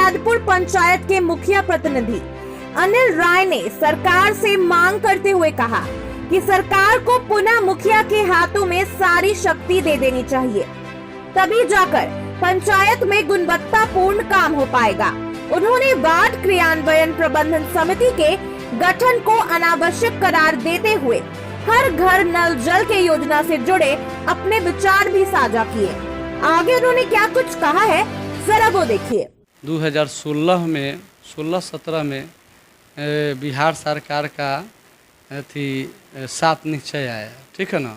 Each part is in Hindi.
बलराजपुर पंचायत के मुखिया प्रतिनिधि अनिल राय ने सरकार से मांग करते हुए कहा कि सरकार को पुनः मुखिया के हाथों में सारी शक्ति दे देनी चाहिए, तभी जाकर पंचायत में गुणवत्तापूर्ण काम हो पाएगा। उन्होंने वार्ड क्रियान्वयन प्रबंधन समिति के गठन को अनावश्यक करार देते हुए हर घर नल जल के योजना से जुड़े अपने विचार भी साझा किए। आगे उन्होंने क्या कुछ कहा है, जरा वो देखिए। 2016 में 16-17 में बिहार सरकार का 7 निश्चय आया, ठीक है ना।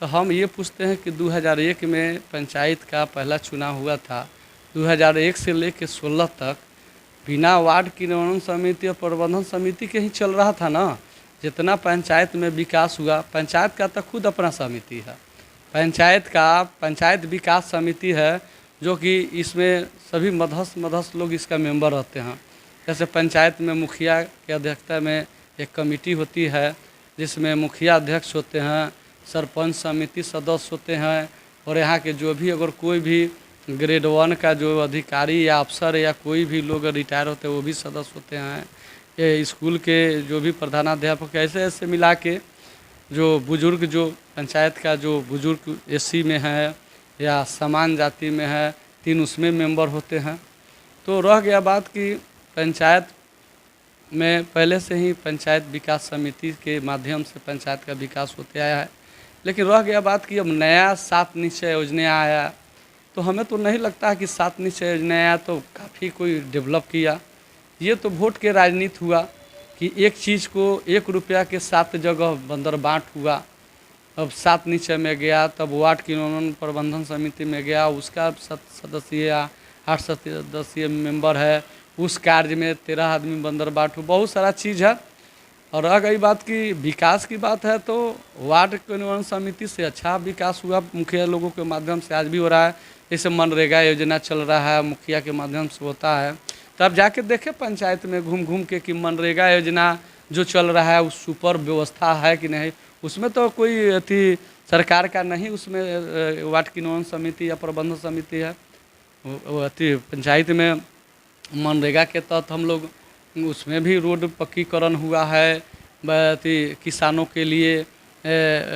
तो हम ये पूछते हैं कि 2001 में पंचायत का पहला चुनाव हुआ था। 2001 से लेकर 16 तक बिना वार्ड क्रियान्वयन समिति और प्रबंधन समिति के ही चल रहा था ना। जितना पंचायत में विकास हुआ, पंचायत का तो खुद अपना समिति है, पंचायत विकास समिति है, जो कि इसमें सभी मध्यस्थ लोग इसका मेंबर रहते हैं। जैसे पंचायत में मुखिया के अध्यक्षता में एक कमेटी होती है, जिसमें मुखिया अध्यक्ष होते हैं, सरपंच समिति सदस्य होते हैं, और यहाँ के जो भी अगर कोई भी ग्रेड 1 का जो अधिकारी या अफसर या कोई भी लोग रिटायर होते हैं वो भी सदस्य होते हैं। ये स्कूल के जो भी प्रधानाध्यापक ऐसे मिला के जो बुजुर्ग, जो पंचायत का जो बुजुर्ग SC में है या समान जाति में है, 3 उसमें मेंबर होते हैं। तो रह गया बात कि पंचायत में पहले से ही पंचायत विकास समिति के माध्यम से पंचायत का विकास होते आया है, लेकिन रह गया बात कि अब नया 7 निश्चय योजना आया। तो हमें तो नहीं लगता कि 7 निश्चय योजना आया तो काफ़ी कोई डेवलप किया। ये तो वोट के राजनीति हुआ कि एक चीज़ को 1 रुपया के 7 जगह बंदर बाँट हुआ। अब 7 निश्चय में गया, तब वार्ड क्रियान्वयन प्रबंधन समिति में गया, उसका 7 सदस्यीय 8 सदस्यीय मेंबर है, उस कार्य में 13 आदमी बंदर बाँट, बहुत सारा चीज़ है। और रह गई बात की विकास की बात है, तो वार्ड क्रियान्वयन समिति से अच्छा विकास हुआ, मुखिया लोगों के माध्यम से आज भी हो रहा है। जैसे मनरेगा योजना चल रहा है, मुखिया के माध्यम से होता है। तब जाके देखे पंचायत में घूम के कि मनरेगा योजना जो चल रहा है उस सुपर व्यवस्था है कि नहीं। उसमें तो कोई सरकार का नहीं, उसमें वार्ड क्रियान्वयन समिति या प्रबंधन समिति है। पंचायत में मनरेगा के तहत हम लोग उसमें भी रोड पक्कीकरण हुआ है। किसानों के लिए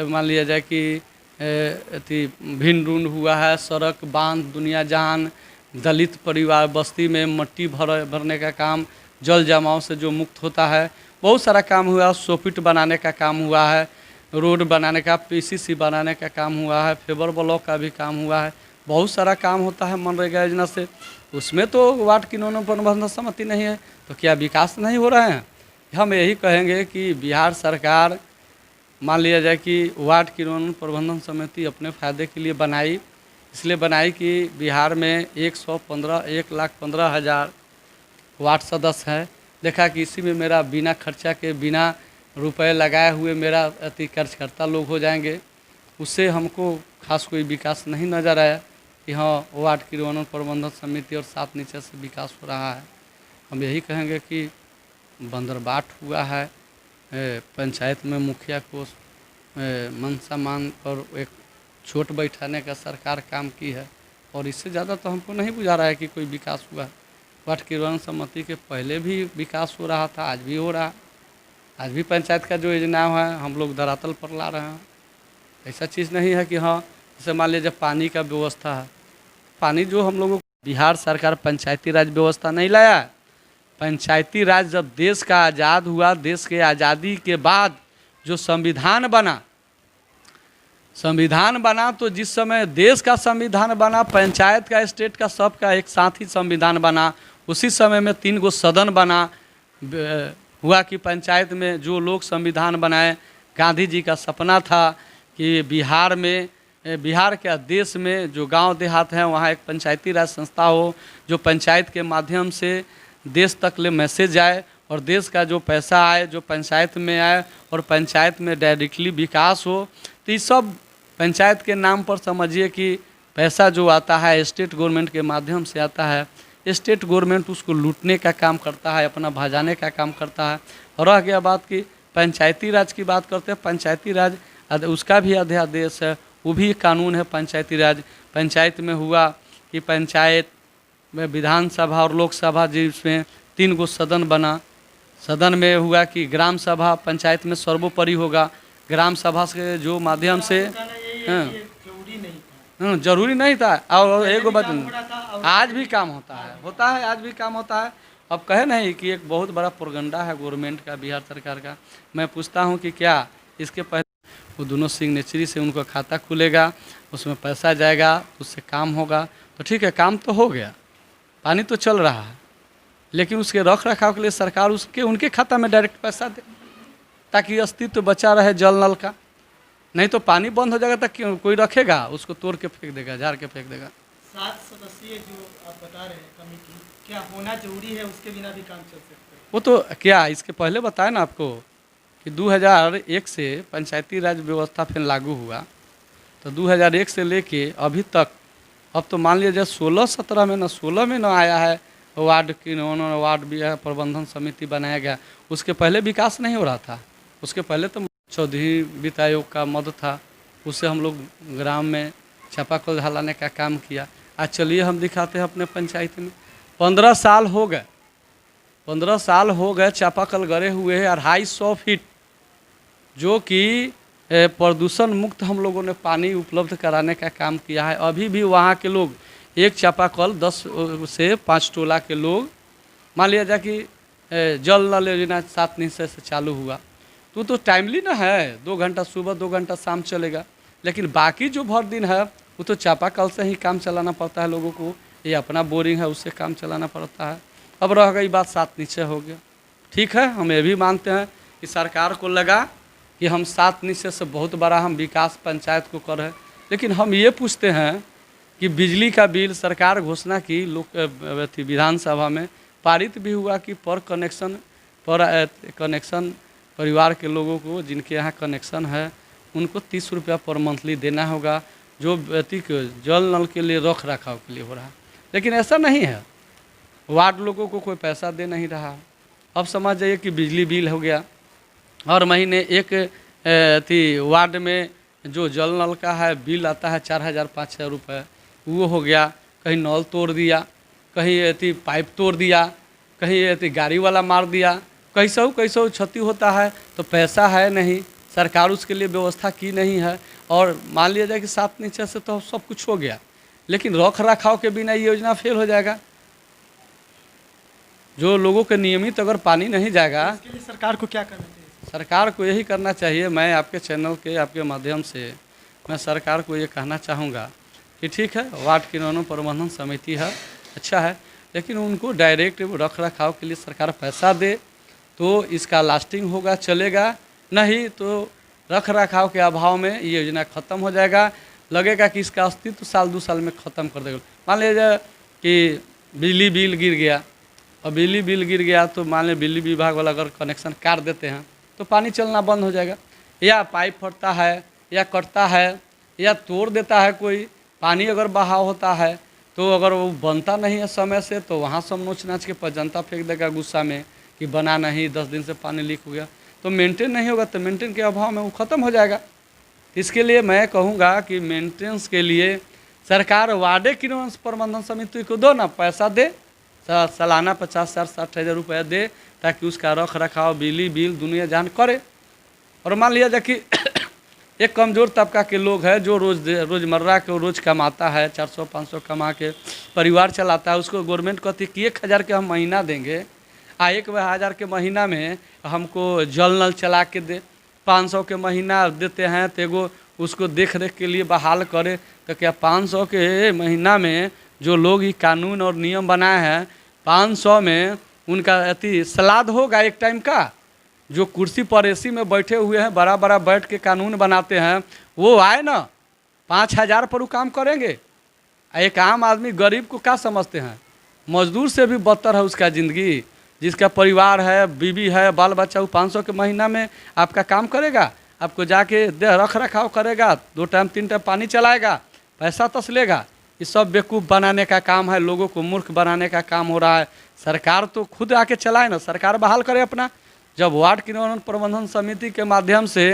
मान लिया जाए कि भिन्न रूंड हुआ है, सड़क बांध दुनिया जहान, दलित परिवार बस्ती में मट्टी भरने का काम, जल जमाव से जो मुक्त होता है, बहुत सारा काम हुआ। सोपिट बनाने का काम हुआ है, रोड बनाने का, PCC बनाने का काम हुआ है, फेबर ब्लॉक का भी काम हुआ है। बहुत सारा काम होता है मनरेगा योजना से। उसमें तो वार्ड क्रियान्वयन प्रबंधन समिति नहीं है, तो क्या विकास नहीं हो रहा है? हम यही कहेंगे कि बिहार सरकार मान लिया जाए कि वार्ड क्रियान्वयन प्रबंधन समिति अपने फ़ायदे के लिए बनाई, इसलिए बनाई कि बिहार में 1,15,000 वार्ड सदस्य हैं। देखा कि इसी में मेरा बिना खर्चा के, बिना रुपए लगाए हुए मेरा कार्यकर्ता लोग हो जाएंगे। उससे हमको खास कोई विकास नहीं नज़र आया कि हाँ वार्ड क्रियान्वयन प्रबंधन समिति और 7 निश्चय से विकास हो रहा है। हम यही कहेंगे कि बंदरबाट हुआ है, पंचायत में मुखिया को मनसा मान पर एक छोट बैठाने का सरकार काम की है, और इससे ज़्यादा तो हमको नहीं बुझा रहा है कि कोई विकास हुआ है। वार्ड क्रियान्वयन समिति के पहले भी विकास हो रहा था, आज भी हो रहा है। आज भी पंचायत का जो योजना है हम लोग धरातल पर ला रहे हैं। ऐसा चीज़ नहीं है कि हाँ, जैसे मान लीजिए पानी का व्यवस्था है, पानी जो हम लोगों बिहार सरकार पंचायती राज व्यवस्था नहीं लाया है। पंचायती राज जब देश का आज़ाद हुआ, देश के आज़ादी के बाद जो संविधान बना, तो जिस समय देश का संविधान बना, पंचायत का, स्टेट का, सबका एक साथ ही संविधान बना। उसी समय में 3 गो सदन बना हुआ कि पंचायत में जो लोग संविधान बनाए। गांधी जी का सपना था कि बिहार के देश में जो गांव देहात हैं वहाँ एक पंचायती राज संस्था हो, जो पंचायत के माध्यम से देश तक ले मैसेज आए, और देश का जो पैसा आए जो पंचायत में आए, और पंचायत में डायरेक्टली विकास हो। तो ये सब पंचायत के नाम पर समझिए कि पैसा जो आता है स्टेट गवर्नमेंट के माध्यम से आता है। स्टेट गवर्नमेंट उसको लूटने का काम करता है, अपना भजाने का काम करता है। और रह गया बात की पंचायती राज की बात करते हैं, पंचायती राज उसका भी अध्यादेश है, वो भी कानून है। पंचायती राज पंचायत में हुआ कि पंचायत में विधानसभा और लोकसभा जिसमें 3 गो सदन बना। सदन में हुआ कि ग्राम सभा पंचायत में सर्वोपरि होगा। ग्राम सभा के जो माध्यम से जरूरी नहीं था। और एक बात, आज भी काम होता है, आज भी काम होता है। अब कहे नहीं कि एक बहुत बड़ा प्रोपगेंडा है गवर्नमेंट का, बिहार सरकार का। मैं पूछता हूं कि क्या इसके पहले वो दोनों सिग्नेचरी से उनका खाता खुलेगा, उसमें पैसा जाएगा, उससे काम होगा तो ठीक है, काम तो हो गया, पानी तो चल रहा है, लेकिन उसके रख रखाव के लिए सरकार उनके खाता में डायरेक्ट पैसा दे, ताकि अस्तित्व बचा रहे जल नल का। नहीं तो पानी बंद हो जाएगा तो क्यों कोई रखेगा, उसको तोड़ के फेंक देगा, झाड़ के फेंक देगा। 7 सदस्यीय जो आप बता रहे हैं कमेटी, क्या होना जरूरी है? उसके बिना भी काम चल सकता है? वो तो क्या इसके पहले बताया ना आपको कि 2001 से पंचायती राज व्यवस्था फिर लागू हुआ, तो 2001 से लेके अभी तक, अब तो मान लीजिए 16-17 में ना आया है वार्ड की, उन्होंने वार्ड भी है, प्रबंधन समिति बनाया गया। उसके पहले विकास नहीं हो रहा था। उसके पहले तो चौधरी वित्त आयोग का मद था, उससे हम लोग ग्राम में चापाकल ढलाने का काम किया। आज चलिए हम दिखाते हैं अपने पंचायत में 15 साल हो गए, 15 साल हो गए चापाकल गड़े हुए हैं 250 फीट, जो कि प्रदूषण मुक्त हम लोगों ने पानी उपलब्ध कराने का काम किया है। अभी भी वहाँ के लोग एक चापाकल 10 से 5 टोला के लोग, मान लिया जाए कि जल नल योजना 7 निश्चय से चालू हुआ तो टाइमली ना है, 2 घंटा सुबह 2 घंटा शाम चलेगा, लेकिन बाकी जो भर दिन है वो तो चापाकल से ही काम चलाना पड़ता है लोगों को। ये अपना बोरिंग है, उससे काम चलाना पड़ता है। अब रह गई बात 7 निश्चय हो गया, ठीक है, हम ये भी मानते हैं कि सरकार को लगा कि हम 7 निश्चय से बहुत बड़ा हम विकास पंचायत को कर रहे हैं, लेकिन हम ये पूछते हैं कि बिजली का बिल सरकार घोषणा की विधानसभा में पारित भी हुआ कि पर कनेक्शन परिवार के लोगों को जिनके यहाँ कनेक्शन है उनको 30 रुपया पर मंथली देना होगा, जो व्यक्ति को जल नल के लिए रख रखाव के लिए हो रहा है। लेकिन ऐसा नहीं है, वार्ड लोगों को कोई पैसा दे नहीं रहा। अब समझ जाइए कि बिजली बिल हो गया, हर महीने एक वार्ड में जो जल नल का है बिल आता है 4000-5000 रुपये, वो हो गया। कहीं नल तोड़ दिया, कहीं पाइप तोड़ दिया, कहीं गाड़ी वाला मार दिया, कैसा क्षति होता है, तो पैसा है नहीं, सरकार उसके लिए व्यवस्था की नहीं है। और मान लिया जाए कि 7 निश्चय से तो सब कुछ हो गया, लेकिन रख रखाव के बिना ये योजना फेल हो जाएगा। जो लोगों के नियमित अगर पानी नहीं जाएगा, इसके लिए सरकार को क्या करना चाहिए? सरकार को यही करना चाहिए। मैं आपके चैनल के आपके माध्यम से मैं सरकार को ये कहना चाहूँगा कि ठीक है, वार्ड की प्रबंधन समिति है, अच्छा है, लेकिन उनको डायरेक्ट रख रखाव के लिए सरकार पैसा दे तो इसका लास्टिंग होगा, चलेगा। नहीं तो रख रखाव के अभाव में ये योजना ख़त्म हो जाएगा, लगेगा कि इसका अस्तित्व साल 2 साल में ख़त्म कर देगा। मान लीजिए कि बिजली बिल गिर गया, और बिजली बिल गिर गया तो मान लीजिए बिजली विभाग वाला अगर कनेक्शन काट देते हैं तो पानी चलना बंद हो जाएगा, या पाइप फटता है, या कटता है, या तोड़ देता है कोई, पानी अगर बहाव होता है तो अगर वो बनता नहीं है समय से, तो वहाँ सब नोच नाच के जनता फेंक देगा गुस्सा में कि बना नहीं, 10 दिन से पानी लीक हो गया, तो मेंटेन नहीं होगा, तो मेंटेन के अभाव में वो ख़त्म हो जाएगा। इसके लिए मैं कहूँगा कि मेंटेनेंस के लिए सरकार वार्डे की प्रबंधन समिति को दो ना, पैसा दे, सालाना 50,000-60,000 रुपया दे, ताकि उसका रख रखाव बिजली बिल दुनिया जान करे। और मान लिया जाए कि एक कमज़ोर तबका के लोग हैं जो रोज़मर्रा के रोज़ कमाता है, 400-500 कमा के परिवार चलाता है, उसको गवर्नमेंट कहती है कि 1000 के हम महीना देंगे, 1000 के महीना में हमको जल नल चला के दे, 500 के महीना देते हैं तो एगो उसको देख रेख के लिए बहाल करे। तो क्या 500 के महीना में जो लोग ये कानून और नियम बनाए हैं, 500 में उनका सलाद होगा एक टाइम का? जो कुर्सी पर एसी में बैठे हुए हैं, बड़ा बड़ा बैठ के कानून बनाते हैं, वो आए ना 5000 पर वो काम करेंगे? एक आम आदमी गरीब को क्या समझते हैं? मजदूर से भी बदतर है उसका ज़िंदगी, जिसका परिवार है, बीवी है, बाल बच्चा, वो 500 के महीना में आपका काम करेगा? आपको जाके रख रखाव करेगा, 2 टाइम 3 टाइम पानी चलाएगा, पैसा तसलेगा? ये सब बेवकूफ़ बनाने का काम है, लोगों को मूर्ख बनाने का काम हो रहा है। सरकार तो खुद आके चलाए ना, सरकार बहाल करे अपना। जब वार्ड की प्रबंधन समिति के माध्यम से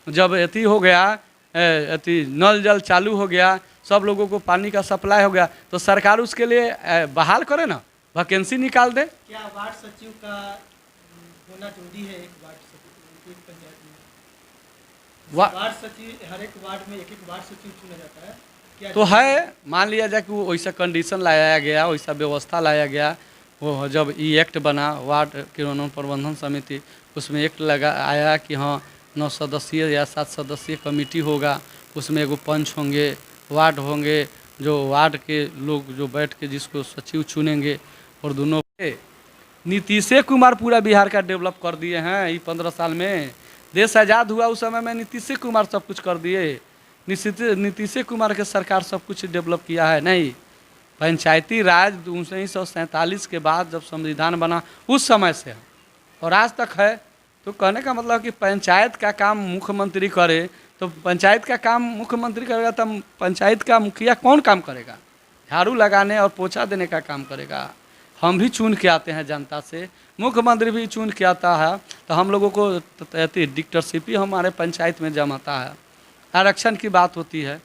जब हो गया अति नल जल चालू हो गया, सब लोगों को पानी का सप्लाई हो गया, तो सरकार उसके लिए बहाल करे ना, वैकेंसी निकाल दे। क्या वार्ड सचिव का होना जरूरी है एक वार्ड सचिव, एक पंचायत में वार्ड सचिव, हर एक वार्ड में एक एक वार्ड सचिव चुना जाता है क्या? तो है, मान लिया जाए कि वो वैसा कंडीशन लाया गया, वैसा व्यवस्था लाया गया, वो जब ई एक्ट बना वार्ड किन्नौर प्रबंधन समिति, उसमें एक्ट लगा आया कि हाँ 9 सदस्यीय या 7 सदस्यीय कमेटी होगा, उसमें एगो पंच होंगे, वार्ड होंगे, जो वार्ड के लोग जो बैठ के जिसको सचिव चुनेंगे, और दोनों नीतीश कुमार पूरा बिहार का डेवलप कर दिए हैं। ये 15 साल में देश आज़ाद हुआ उस समय में नीतीश कुमार सब कुछ कर दिए। नीतीश कुमार के सरकार सब कुछ डेवलप किया है। नहीं, पंचायती राज 1947 के बाद जब संविधान बना उस समय से और आज तक है। तो कहने का मतलब कि पंचायत का काम मुख्यमंत्री करे, तो पंचायत का काम मुख्यमंत्री करेगा, तब पंचायत का मुखिया कौन काम करेगा? झाड़ू लगाने और पोछा देने का काम करेगा। हम भी चुन के आते हैं जनता से, मुख्यमंत्री भी चुन के आता है, तो हम लोगों को डिक्टेटरशिप ही हमारे पंचायत में जमाता है। आरक्षण की बात होती है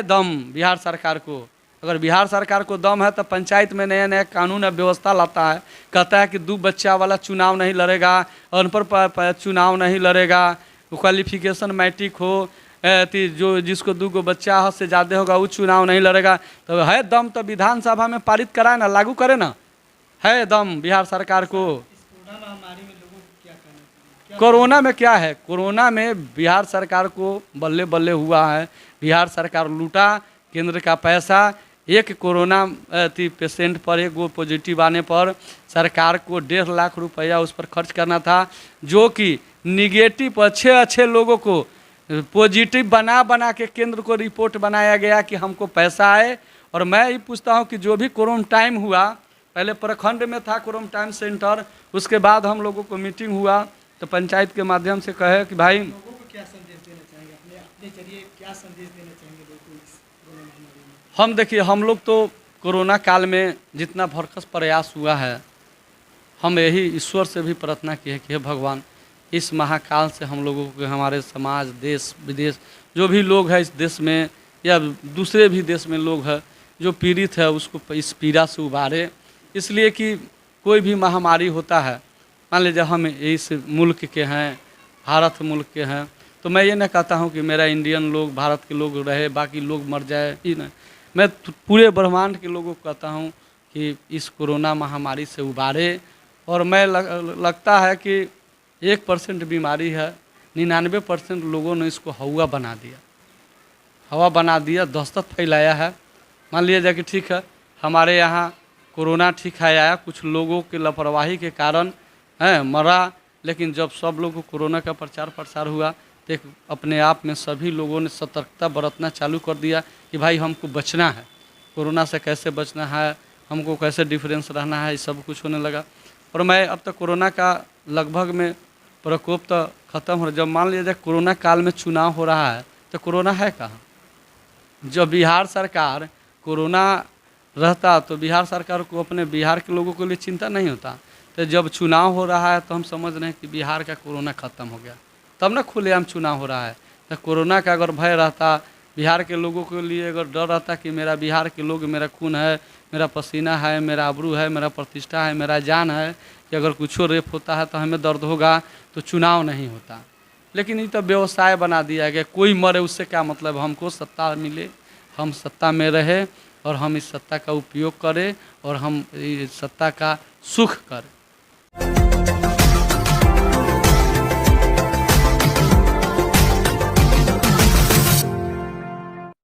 दम बिहार सरकार को। अगर बिहार सरकार को दम है तो पंचायत में नया नया कानून और व्यवस्था लाता है, कहता है कि 2 बच्चा वाला चुनाव नहीं लड़ेगा, अनपढ़ चुनाव नहीं लड़ेगा, क्वालिफिकेशन मैट्रिक हो, जो जिसको 2 बच्चा हो से ज़्यादा होगा वो चुनाव नहीं लड़ेगा। तो है दम तो विधानसभा में पारित कराए ना, लागू करे ना, है दम बिहार सरकार को। कोरोना महामारी में लोगों को क्या करना चाहिए? कोरोना में क्या है, कोरोना में बिहार सरकार को बल्ले बल्ले हुआ है। बिहार सरकार लूटा केंद्र का पैसा। एक कोरोना पेशेंट पर, एक वो पॉजिटिव आने पर सरकार को 1.5 लाख रुपया उस पर खर्च करना था, जो कि निगेटिव अच्छे लोगों को पॉजिटिव बना के केंद्र को रिपोर्ट बनाया गया कि हमको पैसा आए। और मैं ये पूछता हूँ कि जो भी क्वारंटाइन हुआ, पहले प्रखंड में था क्वारंटाइन सेंटर, उसके बाद हम लोगों को मीटिंग हुआ तो पंचायत के माध्यम से कहे कि भाई लोगों को क्या संदेश देना चाहेंगे, अपने जरिए क्या संदेश देना चाहेंगे लोगों को इस कोरोना महामारी में? हम देखिए, हम लोग तो कोरोना काल में जितना भरकस प्रयास हुआ है, हम यही ईश्वर से भी प्रार्थना की है कि हे भगवान, इस महाकाल से हम लोगों को, हमारे समाज, देश विदेश जो भी लोग हैं इस देश में या दूसरे भी देश में लोग हैं जो पीड़ित है, उसको इस पीड़ा से उबारे। इसलिए कि कोई भी महामारी होता है, मान लीजिए हम इस मुल्क के हैं, भारत मुल्क के हैं, तो मैं ये ना कहता हूँ कि मेरा इंडियन लोग, भारत के लोग रहे, बाकी लोग मर जाए, ही नहीं। मैं पूरे ब्रह्मांड के लोगों को कहता हूँ कि इस कोरोना महामारी से उबारे। और मैं लगता है कि 1% बीमारी है, 99% लोगों ने इसको हवा बना दिया, दहशत फैलाया है। मान लिया जाए कि ठीक है, हमारे यहाँ कोरोना ठीक है आया, कुछ लोगों के लापरवाही के कारण मरा, लेकिन जब सब लोगों को कोरोना का प्रचार प्रसार हुआ तो अपने आप में सभी लोगों ने सतर्कता बरतना चालू कर दिया कि भाई हमको बचना है, कोरोना से कैसे बचना है, हमको कैसे डिफरेंस रहना है, ये सब कुछ होने लगा। और मैं अब तक कोरोना का लगभग में प्रकोप तो ख़त्म हो। जब मान लिया जाए कोरोना काल में चुनाव हो रहा है तो कोरोना है कहाँ? जब बिहार सरकार कोरोना रहता तो बिहार सरकार को अपने बिहार के लोगों के लिए चिंता नहीं होता। तो जब चुनाव हो रहा है तो हम समझ रहे हैं कि बिहार का कोरोना ख़त्म हो गया, तब ना खुलेआम चुनाव हो रहा है। तो कोरोना का अगर भय रहता, बिहार के लोगों के लिए अगर डर रहता कि मेरा बिहार के लोग, मेरा खून है, मेरा पसीना है, मेरा आबरू है, मेरा प्रतिष्ठा है, मेरा जान है, कि अगर कुछ रेप होता है तो हमें दर्द होगा, तो चुनाव नहीं होता। लेकिन ये तो व्यवसाय बना दिया गया, कोई मरे उससे क्या मतलब, हमको सत्ता मिले, हम सत्ता में रहे और हम इस सत्ता का उपयोग करें और हम इस सत्ता का सुख करें।